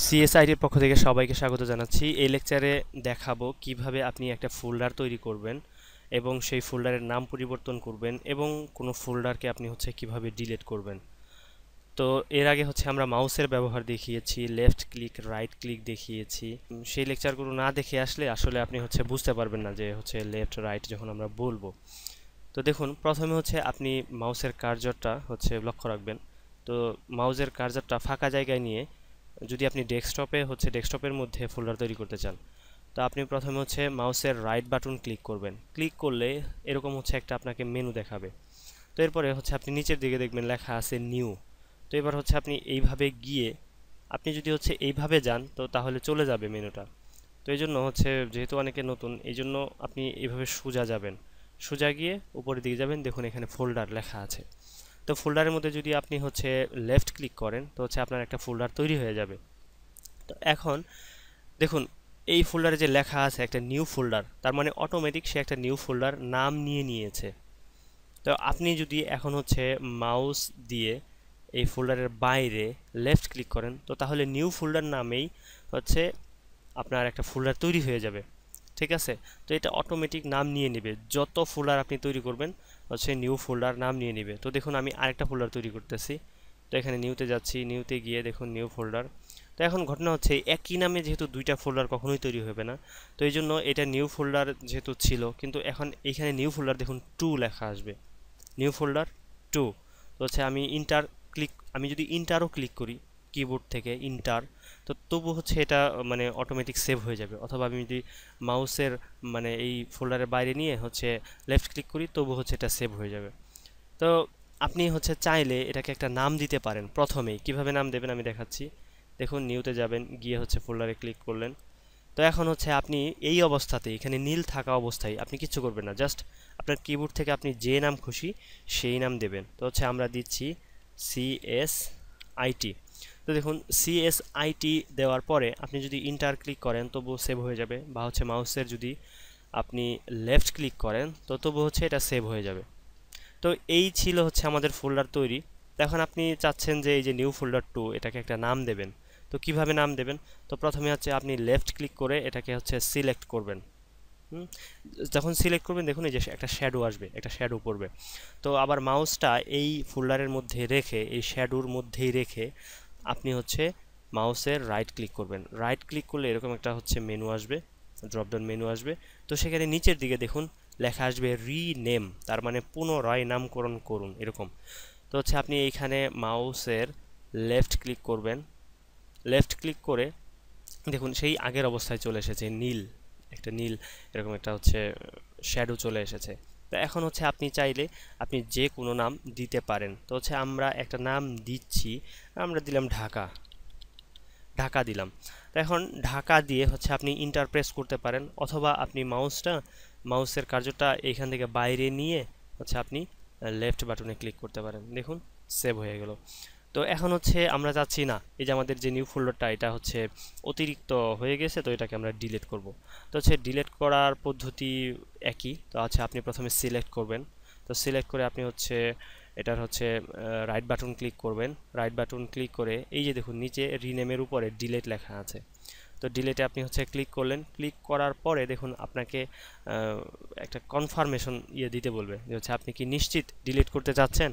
সিএসআইটির পক্ষ থেকে সবাইকে স্বাগত জানাচ্ছি। এই লেকচারে দেখাবো কিভাবে আপনি একটা ফোল্ডার তৈরি করবেন এবং সেই ফোল্ডারের নাম পরিবর্তন করবেন এবং কোনো ফোল্ডারকে আপনি কিভাবে ডিলিট করবেন। তো এর আগে আমরা মাউসের ব্যবহার দেখিয়েছি, লেফট ক্লিক, রাইট ক্লিক দেখিয়েছি। সেই লেকচারগুলো না দেখে আসলে আসলে আপনি বুঝতে পারবেন না যে লেফট রাইট যখন আমরা বলবো। তো দেখুন, প্রথমে আপনি মাউসের কার্সরটা লক্ষ্য রাখবেন। তো মাউসের কার্সরটা ফাঁকা জায়গায় নিয়ে যদি আপনি ডেস্কটপের মধ্যে ফোল্ডার তৈরি করতে চান, তো আপনি প্রথমে মাউসের রাইট বাটন ক্লিক করবেন। ক্লিক করলে এরকম একটা আপনাকে মেনু দেখাবে। তো এরপরে আপনি নিচের দিকে দেখবেন লেখা আছে নিউ। তো এবার আপনি এইভাবে গিয়ে আপনি যদি এইভাবে যান তো তাহলে চলে যাবে মেনুটা। তো এই জন্য যেহেতু অনেকে নতুন, এই জন্য আপনি এইভাবে সোজা যাবেন। সোজা গিয়ে উপরের দিকে যাবেন, দেখুন এখানে ফোল্ডার লেখা আছে। তো ফোল্ডারের মধ্যে যদি আপনি লেফট ক্লিক করেন তো আপনার একটা ফোল্ডার তৈরি হয়ে যাবে। তো এখন দেখুন, এই ফোল্ডারে যে লেখা আছে একটা নিউ ফোল্ডার, তার মানে অটোমেটিক সে একটা নিউ ফোল্ডার নাম নিয়েছে। তো আপনি যদি এখন মাউস দিয়ে এই ফোল্ডারের বাইরে লেফট ক্লিক করেন তো তাহলে নিউ ফোল্ডার নামেই হচ্ছে আপনার একটা ফোল্ডার তৈরি হয়ে যাবে। ঠিক আছে? তো এটা অটোমেটিক নাম নিয়ে নেবে, যত ফোল্ডার আপনি তৈরি করবেন নিউ ফোল্ডার নাম নিয়ে নেবে। তো দেখুন, আমি আরেকটা ফোল্ডার তৈরি করতেছি। তো এখানে নিউতে যাচ্ছি, নিউতে গিয়ে দেখুন নিউ ফোল্ডার। তো এখন ঘটনা একই নামে যেহেতু দুইটা ফোল্ডার কখনোই তৈরি হবে না, তো এই জন্য এটা নিউ ফোল্ডার যেহেতু ছিল, কিন্তু এখন এখানে নিউ ফোল্ডার দেখুন 2 লেখা আসবে, নিউ ফোল্ডার 2। তো আমি যদি ইন্টারও ক্লিক করি কিবোর্ড থেকে ইন্টার, তো তবু এটা মানে অটোমেটিক সেভ হয়ে যাবে। অথবা আমি যদি মাউসের মানে এই ফোল্ডারের বাইরে নিয়ে লেফট ক্লিক করি তবু এটা সেভ হয়ে যাবে। তো আপনি চাইলে এটাকে একটা নাম দিতে পারেন প্রথমেই। কিভাবে নাম দেবেন আমি দেখাচ্ছি। দেখুন, নিউতে যাবেন, গিয়ে ফোল্ডারে ক্লিক করলেন। তো এখন আপনি এই অবস্থাতে এখানে নীল থাকা অবস্থায় আপনি কিচ্ছু করবেন না, জাস্ট আপনার কিবোর্ড থেকে আপনি যে নাম খুশি সেই নাম দেবেন। তো আমরা দিচ্ছি CSIT। তো দেখুন, CSIT দেওয়ার পরে আপনি যদি ইন্টার ক্লিক করেন তবু সেভ হয়ে যাবে, বা মাউসের যদি আপনি লেফট ক্লিক করেন তো তবু এটা সেভ হয়ে যাবে। তো এই ছিল আমাদের ফোল্ডার তৈরি। তো এখন আপনি চাচ্ছেন যে এই যে নিউ ফোল্ডার 2 এটাকে একটা নাম দেবেন। তো কিভাবে নাম দেবেন? তো প্রথমে আপনি লেফট ক্লিক করে এটাকে সিলেক্ট করবেন। যখন সিলেক্ট করবেন দেখুন এই যে একটা শ্যাডো আসবে, একটা শ্যাডো পড়বে। তো আবার মাউসটা এই ফোল্ডারের মধ্যে রেখে, এই শ্যাডোর মধ্যেই রেখে আপনি মাউসের রাইট ক্লিক করবেন। রাইট ক্লিক করলে এরকম একটা মেনু আসবে, ড্রপডাউন মেনু আসবে। তো সেখানে নিচের দিকে দেখুন লেখা আসবে রিনেম, তার মানে পুনরায় নামকরণ করুন এরকম। তো আপনি এইখানে মাউসের লেফট ক্লিক করবেন। লেফট ক্লিক করে দেখুন সেই আগের অবস্থায় চলে এসেছে, নীল এরকম একটা শ্যাডো চলে এসেছে। তো এখন আপনি চাইলে আপনি যে কোনো নাম দিতে পারেন। তো আমরা একটা নাম দিচ্ছি, আমরা দিলাম ঢাকা, ঢাকা দিলাম। তো এখন ঢাকা দিয়ে আপনি ইন্টার প্রেস করতে পারেন, অথবা আপনি মাউসের কার্যটা এইখান থেকে বাইরে নিয়ে আপনি লেফট বাটনে ক্লিক করতে পারেন। দেখুন সেভ হয়ে গেল। তো এখন আমরা চাচ্ছি না এই যে আমাদের যে নিউ ফোল্ডারটা এটা অতিরিক্ত হয়ে গেছে, তো এটাকে আমরা ডিলিট করব। তো ডিলিট করার পদ্ধতি একই। তো আপনি প্রথমে সিলেক্ট করবেন। তো সিলেক্ট করে আপনি এটার রাইট বাটন ক্লিক করবেন। রাইট বাটন ক্লিক করে এই যে দেখুন নিচে রিনেমের উপরে ডিলিট লেখা আছে। তো ডিলিটে আপনি ক্লিক করলেন। ক্লিক করার পরে দেখুন আপনাকে একটা কনফার্মেশন দিতে বলবে যে আপনি কি নিশ্চিত ডিলিট করতে চাচ্ছেন।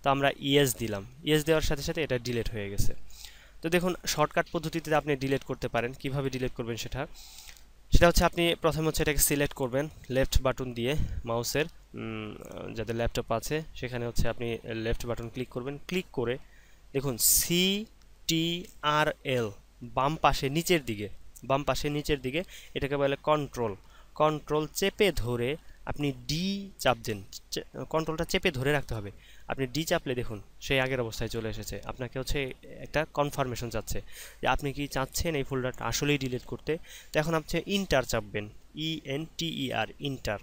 তো আমরা ইয়েস দিলাম। ইয়েস দেওয়ার সাথে সাথে এটা ডিলিট হয়ে গেছে। তো দেখুন, শর্টকাট পদ্ধতিতে আপনি ডিলিট করতে পারেন। কিভাবে ডিলিট করবেন সেটা আপনি প্রথমে এটাকে সিলেক্ট করবেন লেফট বাটন দিয়ে মাউসের, যাদের ল্যাপটপ আছে সেখানে আপনি লেফট বাটন ক্লিক করবেন। ক্লিক করে দেখুন CTRL বাম পাশে নিচের দিকে এটাকে বলে কন্ট্রোল। কন্ট্রোল চেপে ধরে আপনি ডি চাপছেন, কন্ট্রোলটা চেপে ধরে রাখতে হবে। আপনি ডি চাপলে দেখুন সেই আগের অবস্থায় চলে এসেছে। আপনাকে একটা কনফার্মেশন চাচ্ছে যে আপনি কি চাচ্ছেন এই ফোল্ডারটা আসলেই ডিলিট করতে। তো এখন আপনি ইন্টার চাপবেন, ENTER, ইন্টার।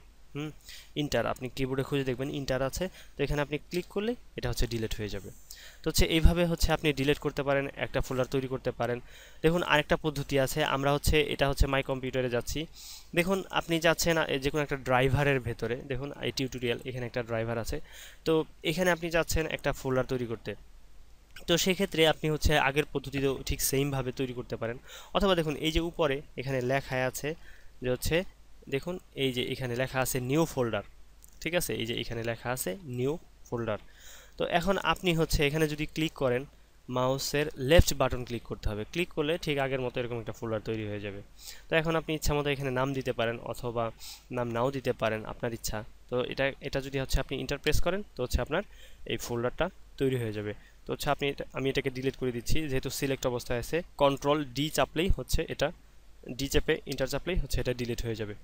ইন্টার আপনি কিবোর্ডে খুঁজে দেখবেন ইন্টার আছে। তো এখানে আপনি ক্লিক করলে এটা ডিলিট হয়ে যাবে। তো এইভাবে আপনি ডিলিট করতে পারেন, একটা ফোল্ডার তৈরি করতে পারেন। দেখুন আরেকটা পদ্ধতি আছে। আমরা এটা মাই কম্পিউটারে যাচ্ছি। দেখুন আপনি যাচ্ছেন যে কোনো একটা ড্রাইভারের ভেতরে, দেখুন এই টিউটোরিয়াল, এখানে একটা ড্রাইভার আছে। তো এখানে আপনি যাচ্ছেন একটা ফোল্ডার তৈরি করতে। তো সেক্ষেত্রে আপনি হচ্ছে আগের পদ্ধতিতেও ঠিক সেমভাবে তৈরি করতে পারেন। অথবা দেখুন এই যে উপরে এখানে লেখা আছে যে হচ্ছে, দেখুন এই যে এখানে লেখা আছে নিউ ফোল্ডার, ঠিক আছে, এই যে এখানে লেখা আছে নিউ ফোল্ডার। তো এখন আপনি হচ্ছে এখানে যদি ক্লিক করেন, মাউসের লেফট বাটন ক্লিক করতে হবে, ক্লিক করলে ঠিক আগের মতো এরকম একটা ফোল্ডার তৈরি হয়ে যাবে। তো এখন আপনি ইচ্ছা মতো এখানে নাম দিতে পারেন অথবা নাম নাও দিতে পারেন, আপনার ইচ্ছা। তো এটা যদি হচ্ছে আপনি ইন্টার প্রেস করেন তো হচ্ছে আপনার এই ফোল্ডারটা তৈরি হয়ে যাবে। তো হচ্ছে আমি এটাকে ডিলিট করে দিচ্ছি, যেহেতু সিলেক্ট অবস্থায় আছে, কন্ট্রোল ডি চাপলেই হচ্ছে এটা, ডি চেপে ইন্টার চাপলেই হচ্ছে এটা ডিলিট হয়ে যাবে।